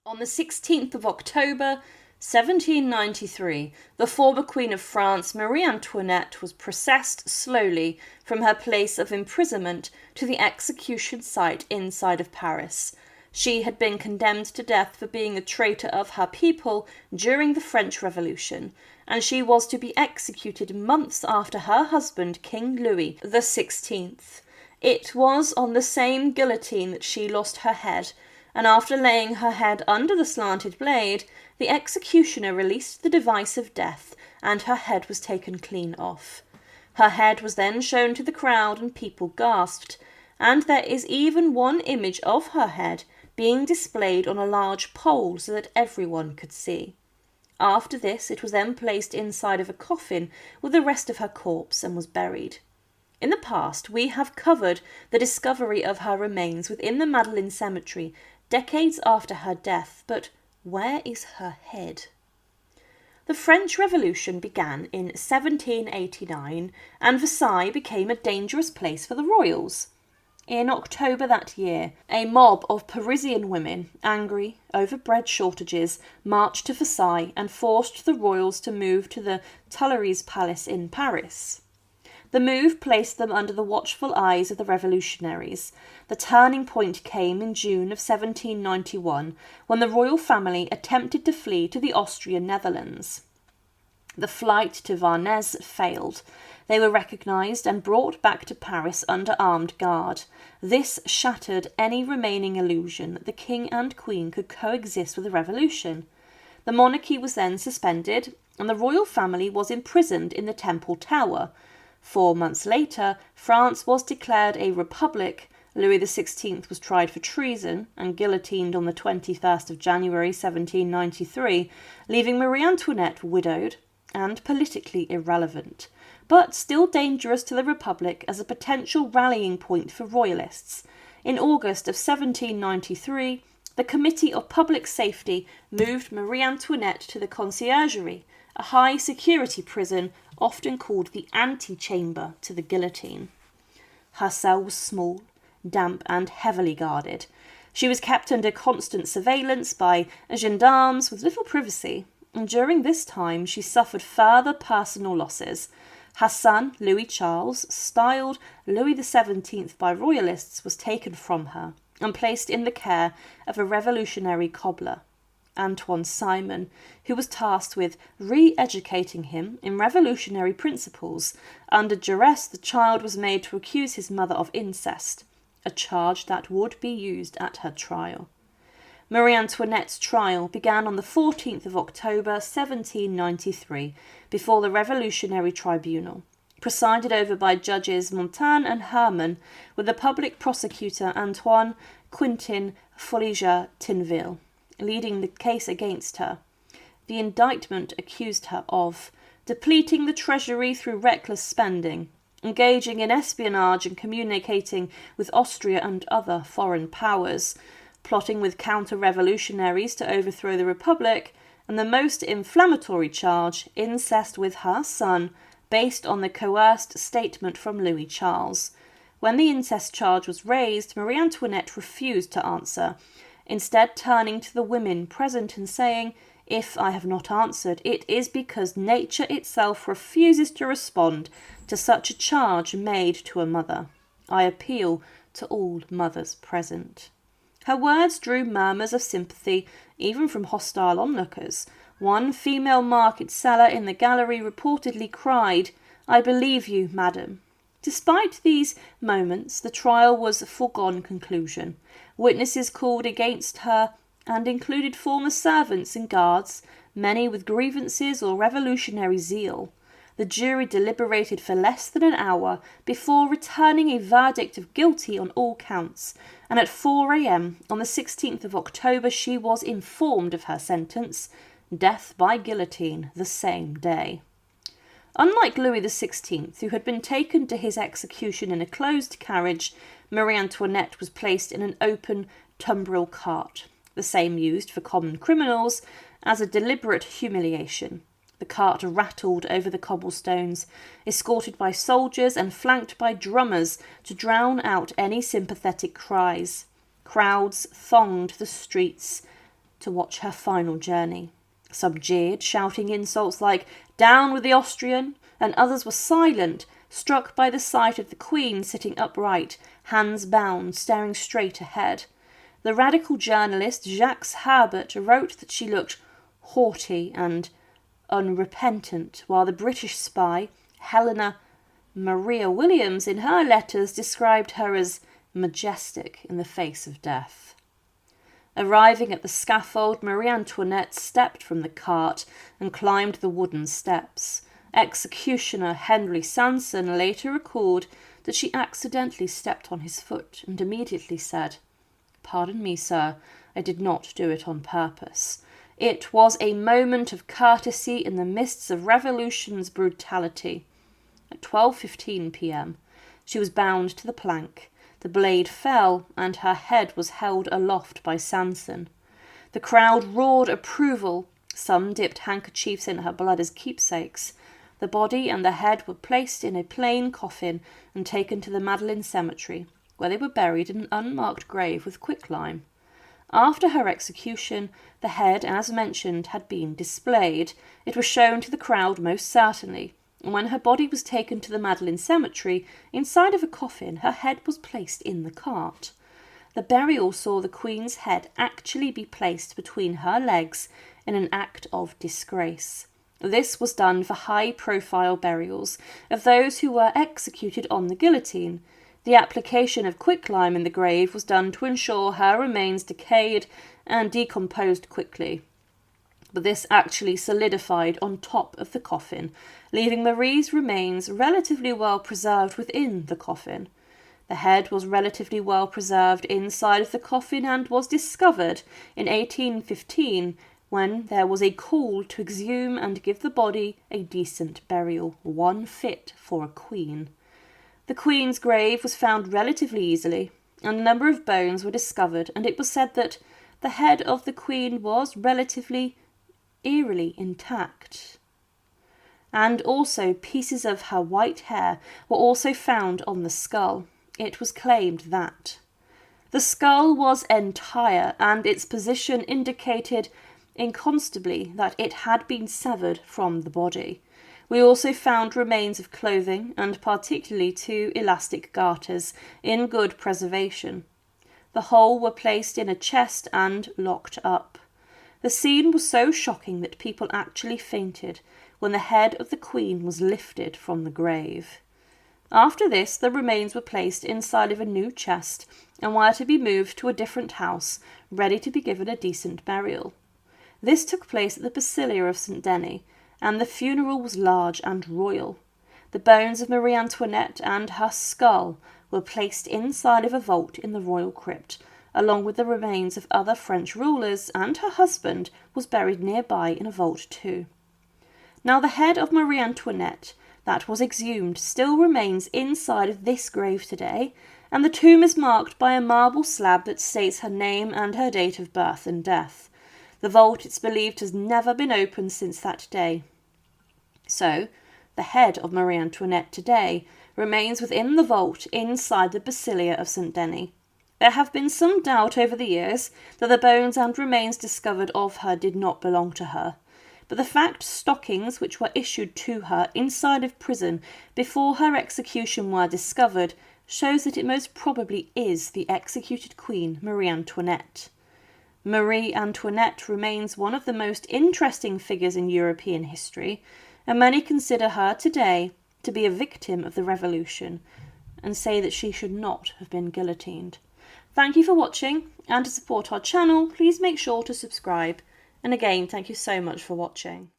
On the 16th of October, 1793, the former Queen of France, Marie Antoinette, was processed slowly from her place of imprisonment to the execution site inside of Paris. She had been condemned to death for being a traitor of her people during the French Revolution, and she was to be executed months after her husband, King Louis XVI. It was on the same guillotine that she lost her head, and after laying her head under the slanted blade, the executioner released the device of death, and her head was taken clean off. Her head was then shown to the crowd, and people gasped, and there is even one image of her head being displayed on a large pole so that everyone could see. After this, it was then placed inside of a coffin with the rest of her corpse and was buried. In the past, we have covered the discovery of her remains within the Madeleine Cemetery decades after her death, but where is her head? The French Revolution began in 1789, and Versailles became a dangerous place for the royals. In October that year, a mob of Parisian women, angry over bread shortages, marched to Versailles and forced the royals to move to the Tuileries Palace in Paris. The move placed them under the watchful eyes of the revolutionaries. The turning point came in June of 1791, when the royal family attempted to flee to the Austrian Netherlands. The flight to Varnes failed. They were recognised and brought back to Paris under armed guard. This shattered any remaining illusion that the king and queen could coexist with the revolution. The monarchy was then suspended, and the royal family was imprisoned in the Temple Tower. 4 months later, France was declared a republic. Louis XVI was tried for treason and guillotined on the 21st of January 1793, leaving Marie Antoinette widowed and politically irrelevant, but still dangerous to the Republic as a potential rallying point for royalists. In August of 1793, the Committee of Public Safety moved Marie Antoinette to the Conciergerie, a high-security prison often called the antechamber to the guillotine. Her cell was small, damp and heavily guarded. She was kept under constant surveillance by gendarmes with little privacy, and during this time she suffered further personal losses. Her son, Louis Charles, styled Louis XVII by royalists, was taken from her and placed in the care of a revolutionary cobbler, Antoine Simon, who was tasked with re-educating him in revolutionary principles. Under duress, the child was made to accuse his mother of incest, a charge that would be used at her trial. Marie Antoinette's trial began on the 14th of October 1793 before the Revolutionary Tribunal, presided over by judges Montaigne and Herman, with the public prosecutor Antoine Quentin Foliger Tinville leading the case against her. The indictment accused her of depleting the treasury through reckless spending, engaging in espionage and communicating with Austria and other foreign powers, plotting with counter-revolutionaries to overthrow the Republic, and the most inflammatory charge, incest with her son, based on the coerced statement from Louis Charles. When the incest charge was raised, Marie Antoinette refused to answer, instead turning to the women present and saying, "If I have not answered, it is because nature itself refuses to respond to such a charge made to a mother. I appeal to all mothers present." Her words drew murmurs of sympathy, even from hostile onlookers. One female market seller in the gallery reportedly cried, "I believe you, madam." Despite these moments, the trial was a foregone conclusion. Witnesses called against her and included former servants and guards, many with grievances or revolutionary zeal. The jury deliberated for less than an hour before returning a verdict of guilty on all counts, and at 4 a.m. on the 16th of October she was informed of her sentence, death by guillotine, the same day. Unlike Louis XVI, who had been taken to his execution in a closed carriage, Marie Antoinette was placed in an open tumbril cart, the same used for common criminals, as a deliberate humiliation. The cart rattled over the cobblestones, escorted by soldiers and flanked by drummers to drown out any sympathetic cries. Crowds thronged the streets, to watch her final journey. Some jeered, shouting insults like, "Down with the Austrian," and others were silent, struck by the sight of the Queen sitting upright, hands bound, staring straight ahead. The radical journalist Jacques Herbert wrote that she looked haughty and unrepentant, while the British spy, Helena Maria Williams, in her letters described her as majestic in the face of death. Arriving at the scaffold, Marie Antoinette stepped from the cart and climbed the wooden steps. Executioner Henry Sanson later recalled that she accidentally stepped on his foot and immediately said, "Pardon me, sir, I did not do it on purpose. It was a moment of courtesy in the midst of revolution's brutality." At 12:15 p.m, she was bound to the plank. The blade fell, and her head was held aloft by Sanson. The crowd roared approval. Some dipped handkerchiefs in her blood as keepsakes. The body and the head were placed in a plain coffin and taken to the Madeleine Cemetery, where they were buried in an unmarked grave with quicklime. After her execution, the head, as mentioned, had been displayed. It was shown to the crowd most certainly. And when her body was taken to the Madeleine Cemetery, inside of a coffin, her head was placed in the cart. The burial saw the Queen's head actually be placed between her legs in an act of disgrace. This was done for high-profile burials of those who were executed on the guillotine. The application of quicklime in the grave was done to ensure her remains decayed and decomposed quickly. But this actually solidified on top of the coffin, leaving Marie's remains relatively well preserved within the coffin. The head was relatively well preserved inside of the coffin and was discovered in 1815 when there was a call to exhume and give the body a decent burial, one fit for a queen. The Queen's grave was found relatively easily, and a number of bones were discovered, and it was said that the head of the Queen was relatively eerily intact. And also pieces of her white hair were also found on the skull. It was claimed that the skull was entire, and its position indicated incontestably that it had been severed from the body. We also found remains of clothing, and particularly 2 elastic garters, in good preservation. The whole were placed in a chest and locked up. The scene was so shocking that people actually fainted when the head of the Queen was lifted from the grave. After this, the remains were placed inside of a new chest and were to be moved to a different house, ready to be given a decent burial. This took place at the Basilica of St. Denis, and the funeral was large and royal. The bones of Marie Antoinette and her skull were placed inside of a vault in the royal crypt, along with the remains of other French rulers, and her husband was buried nearby in a vault too. Now the head of Marie Antoinette that was exhumed still remains inside of this grave today, and the tomb is marked by a marble slab that states her name and her date of birth and death. The vault, it's believed, has never been opened since that day. So, the head of Marie Antoinette today remains within the vault inside the Basilica of St. Denis. There have been some doubt over the years that the bones and remains discovered of her did not belong to her, but the fact stockings which were issued to her inside of prison before her execution were discovered shows that it most probably is the executed Queen Marie Antoinette. Marie Antoinette remains one of the most interesting figures in European history, and many consider her today to be a victim of the revolution and say that she should not have been guillotined. Thank you for watching, and to support our channel, please make sure to subscribe. And again, thank you so much for watching.